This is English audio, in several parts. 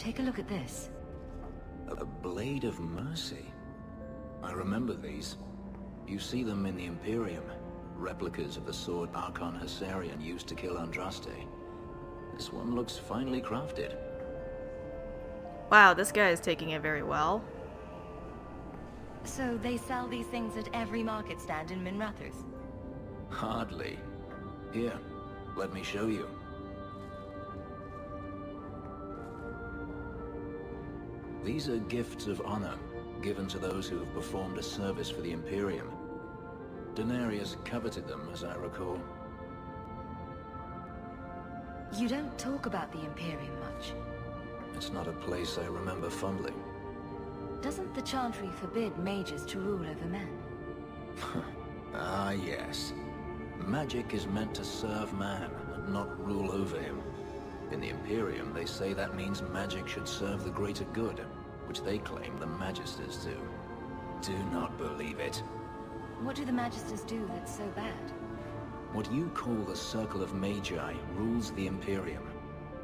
take a look at this. A blade of mercy. I remember these. You see them in the Imperium. Replicas of the sword Archon Husarian used to kill Andraste. This one looks finely crafted. Wow, this guy is taking it very well. So they sell these things at every market stand in Minrathous? Hardly. Here, let me show you. These are gifts of honor, given to those who have performed a service for the Imperium. Denarius coveted them, as I recall. You don't talk about the Imperium much. It's not a place I remember fondly. Doesn't the Chantry forbid mages to rule over men? Ah, yes. Magic is meant to serve man, and not rule over him. In the Imperium, they say that means magic should serve the greater good, which they claim the Magisters do. Do not believe it. What do the Magisters do that's so bad? What you call the Circle of Magi rules the Imperium.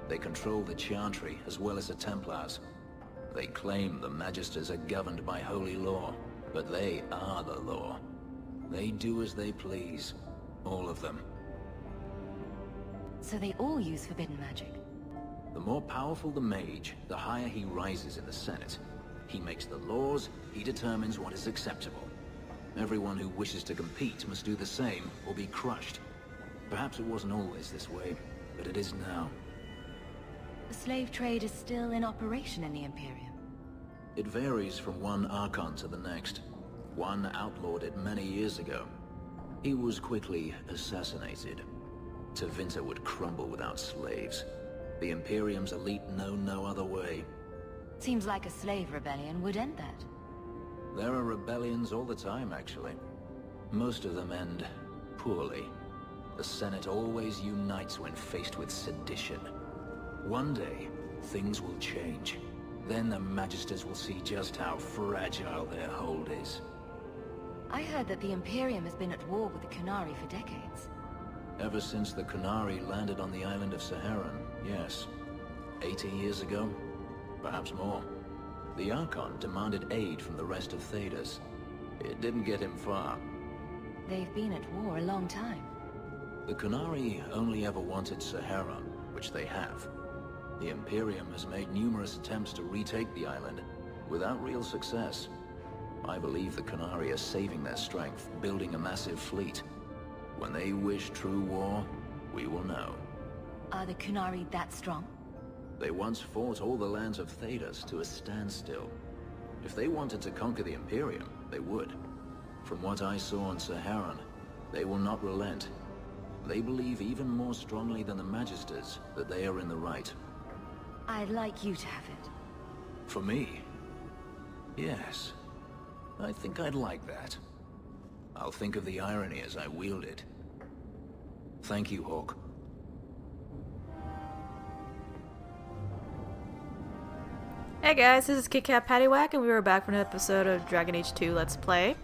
They control the Chantry as well as the Templars. They claim the Magisters are governed by holy law, but they are the law. They do as they please. All of them. So they all use forbidden magic? The more powerful the mage, the higher he rises in the Senate. He makes the laws, he determines what is acceptable. Everyone who wishes to compete must do the same, or be crushed. Perhaps it wasn't always this way, but it is now. The slave trade is still in operation in the Imperium? It varies from one Archon to the next. One outlawed it many years ago. He was quickly assassinated. Tevinter would crumble without slaves. The Imperium's elite know no other way. Seems like a slave rebellion would end that. There are rebellions all the time, actually. Most of them end poorly. The Senate always unites when faced with sedition. One day, things will change. Then the Magisters will see just how fragile their hold is. I heard that the Imperium has been at war with the Qunari for decades. Ever since the Qunari landed on the island of Saharan, yes. 80 years ago? Perhaps more. The Archon demanded aid from the rest of Thedas. It didn't get him far. They've been at war a long time. The Qunari only ever wanted Saharan, which they have. The Imperium has made numerous attempts to retake the island, without real success. I believe the Qunari are saving their strength, building a massive fleet. When they wish true war, we will know. Are the Qunari that strong? They once fought all the lands of Thedas to a standstill. If they wanted to conquer the Imperium, they would. From what I saw on Saharan, they will not relent. They believe even more strongly than the Magisters that they are in the right. I'd like you to have it. For me? Yes. I think I'd like that. I'll think of the irony as I wield it. Thank you, Hawke. Hey guys, this is Kit Kat Paddywhack, and we were back for an episode of Dragon Age 2 Let's Play.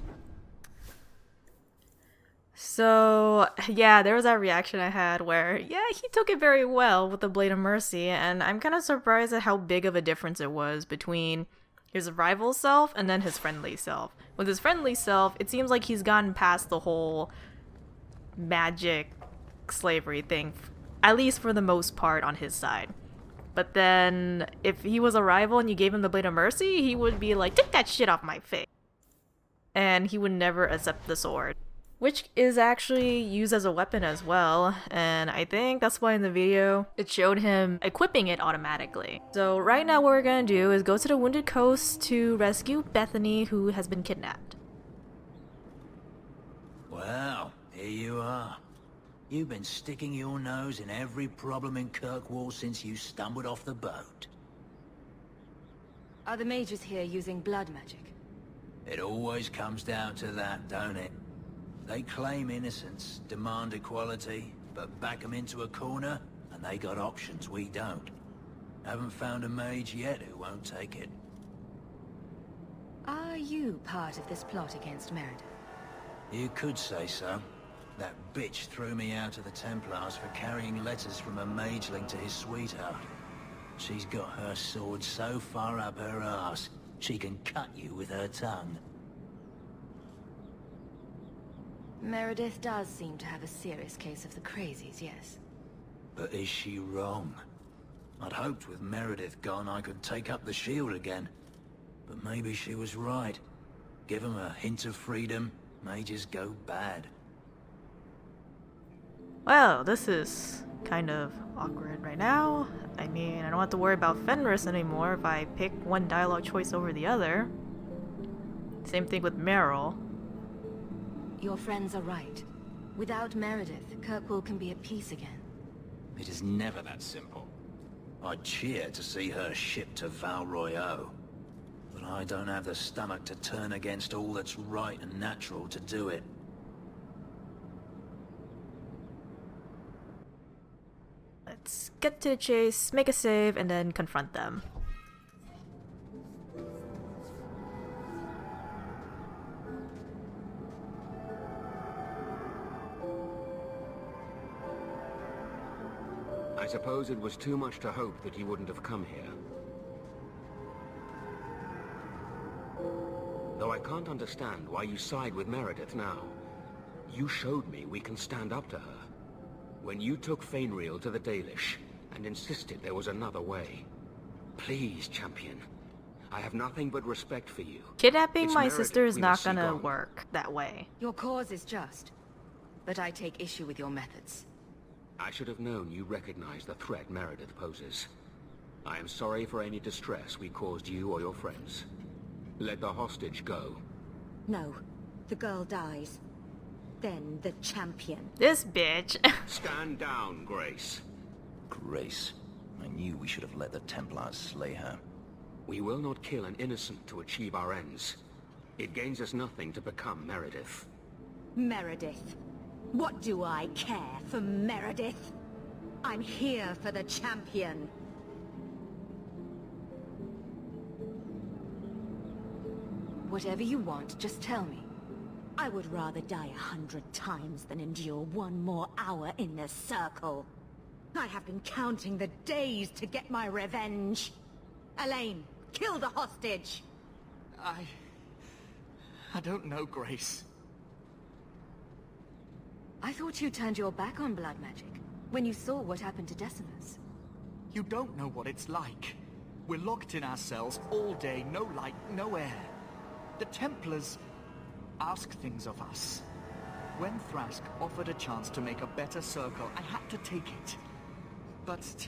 So, yeah, there was that reaction I had where, yeah, he took it very well with the Blade of Mercy, and I'm kind of surprised at how big of a difference it was between his rival self and then his friendly self. With his friendly self, it seems like he's gotten past the whole magic slavery thing, at least for the most part on his side. But then, if he was a rival and you gave him the Blade of Mercy, he would be like, take that shit off my face. And he would never accept the sword. Which is actually used as a weapon as well, and I think that's why in the video it showed him equipping it automatically. So right now what we're gonna do is go to the Wounded Coast to rescue Bethany, who has been kidnapped. Well, here you are. You've been sticking your nose in every problem in Kirkwall since you stumbled off the boat. Are the mages here using blood magic? It always comes down to that, don't it? They claim innocence, demand equality, but back them into a corner, and they got options we don't. Haven't found a mage yet who won't take it. Are you part of this plot against Merida? You could say so. That bitch threw me out of the Templars for carrying letters from a mageling to his sweetheart. She's got her sword so far up her arse, she can cut you with her tongue. Meredith does seem to have a serious case of the crazies, yes. But is she wrong? I'd hoped with Meredith gone I could take up the shield again. But maybe she was right. Give 'em a hint of freedom, may just go bad. Well, this is kind of awkward right now. I mean, I don't have to worry about Fenris anymore if I pick one dialogue choice over the other. Same thing with Meryl. Your friends are right. Without Meredith, Kirkwall can be at peace again. It is never that simple. I'd cheer to see her shipped to Val Royeaux. But I don't have the stomach to turn against all that's right and natural to do it. Let's get to the chase, make a save, and then confront them. I suppose it was too much to hope that you wouldn't have come here. Though I can't understand why you side with Meredith now. You showed me we can stand up to her. When you took Fenris to the Dalish and insisted there was another way. Please, champion. I have nothing but respect for you. Kidnapping It's my Meredith sister is we not must see gonna gone. work that way. Your cause is just, but I take issue with your methods. I should have known you recognized the threat Meredith poses. I am sorry for any distress we caused you or your friends. Let the hostage go. No, the girl dies. Then the champion. This bitch. Stand down, Grace. Grace. I knew we should have let the Templars slay her. We will not kill an innocent to achieve our ends. It gains us nothing to become Meredith. Meredith. What do I care for Meredith? I'm here for the champion. Whatever you want, just tell me. I would rather die 100 times than endure one more hour in this circle. I have been counting the days to get my revenge. Elaine, kill the hostage! I don't know, Grace. I thought you turned your back on blood magic when you saw what happened to Decimus. You don't know what it's like. We're locked in our cells all day, no light, no air. The Templars ask things of us. When Thrask offered a chance to make a better circle, I had to take it. But...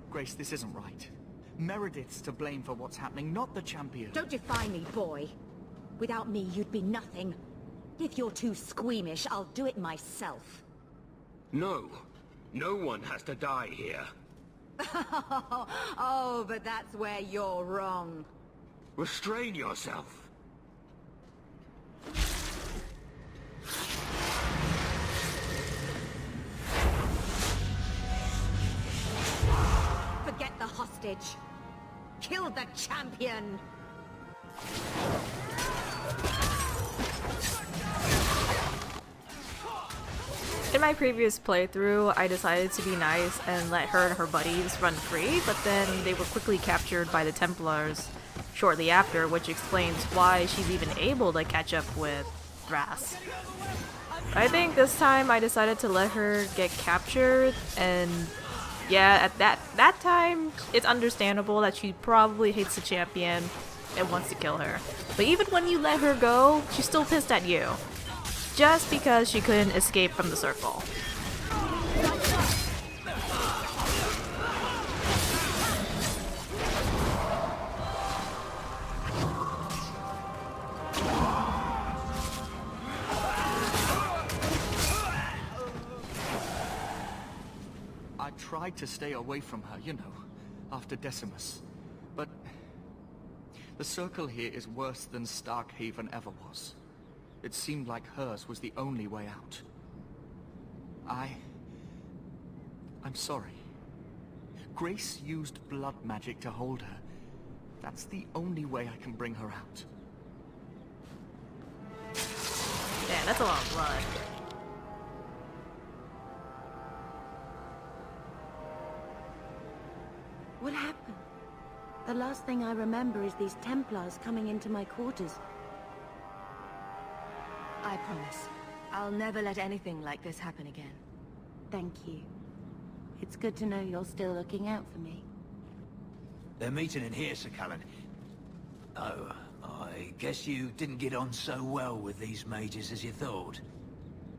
Grace, this isn't right. Meredith's to blame for what's happening, not the champion. Don't defy me, boy. Without me, you'd be nothing. If you're too squeamish, I'll do it myself. No. No one has to die here. Oh, but that's where you're wrong. Restrain yourself. Forget the hostage. Kill the champion. In my previous playthrough, I decided to be nice and let her and her buddies run free, but then they were quickly captured by the Templars shortly after, which explains why she's even able to catch up with Thrask. I think this time I decided to let her get captured, and yeah, at that time, it's understandable that she probably hates the champion and wants to kill her. But even when you let her go, she's still pissed at you. Just because she couldn't escape from the circle. I tried to stay away from her, you know, after Decimus. But the circle here is worse than Starkhaven ever was. It seemed like hers was the only way out. I'm sorry. Grace used blood magic to hold her. That's the only way I can bring her out. Yeah, that's a lot of blood. What happened? The last thing I remember is these Templars coming into my quarters. I promise. I'll never let anything like this happen again. Thank you. It's good to know you're still looking out for me. They're meeting in here, Sir Cullen. Oh, I guess you didn't get on so well with these mages as you thought.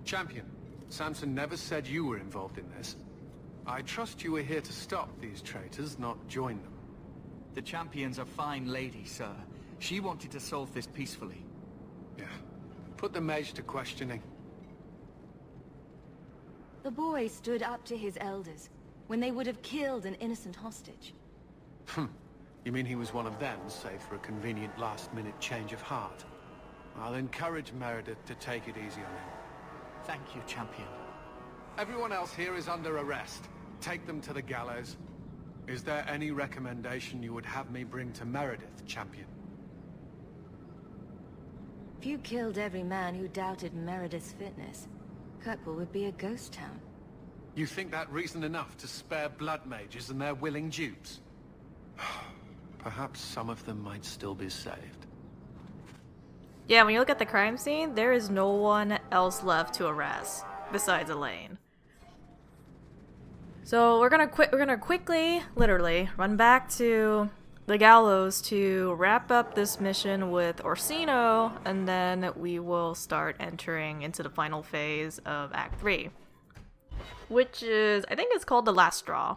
Champion, Samson never said you were involved in this. I trust you were here to stop these traitors, not join them. The Champion's a fine lady, sir. She wanted to solve this peacefully. Yeah. Put the mage to questioning. The boy stood up to his elders when they would have killed an innocent hostage. You mean he was one of them, save for a convenient last-minute change of heart? I'll encourage Meredith to take it easy on him. Thank you, Champion. Everyone else here is under arrest. Take them to the gallows. Is there any recommendation you would have me bring to Meredith, Champion? If you killed every man who doubted Meredith's fitness, Kirkwall would be a ghost town. You think that reason enough to spare blood mages and their willing dupes? Perhaps some of them might still be saved. Yeah, when you look at the crime scene, there is no one else left to arrest besides Elaine. So we're gonna quickly, literally, run back to the gallows to wrap up this mission with Orsino, and then we will start entering into the final phase of Act 3. Which is, I think it's called The Last Straw.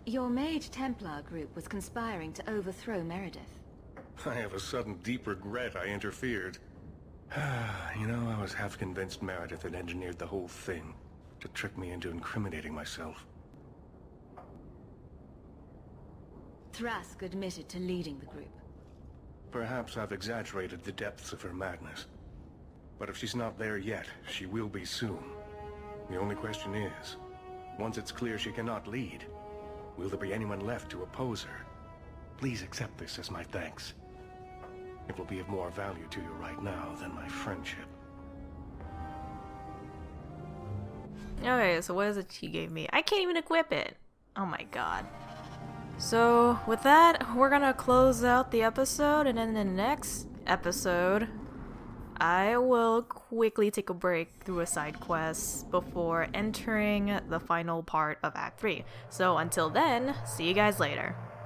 Your Mage Templar group was conspiring to overthrow Meredith. I have a sudden deep regret I interfered. You know, I was half convinced Meredith had engineered the whole thing to trick me into incriminating myself. Thrask admitted to leading the group. Perhaps I've exaggerated the depths of her madness. But if she's not there yet, she will be soon. The only question is, once it's clear she cannot lead, will there be anyone left to oppose her? Please accept this as my thanks. It will be of more value to you right now than my friendship. Okay, so what is it she gave me? I can't even equip it. Oh my god. So, with that, we're gonna close out the episode, and then in the next episode, I will quickly take a break through a side quest before entering the final part of Act 3. So until then, see you guys later.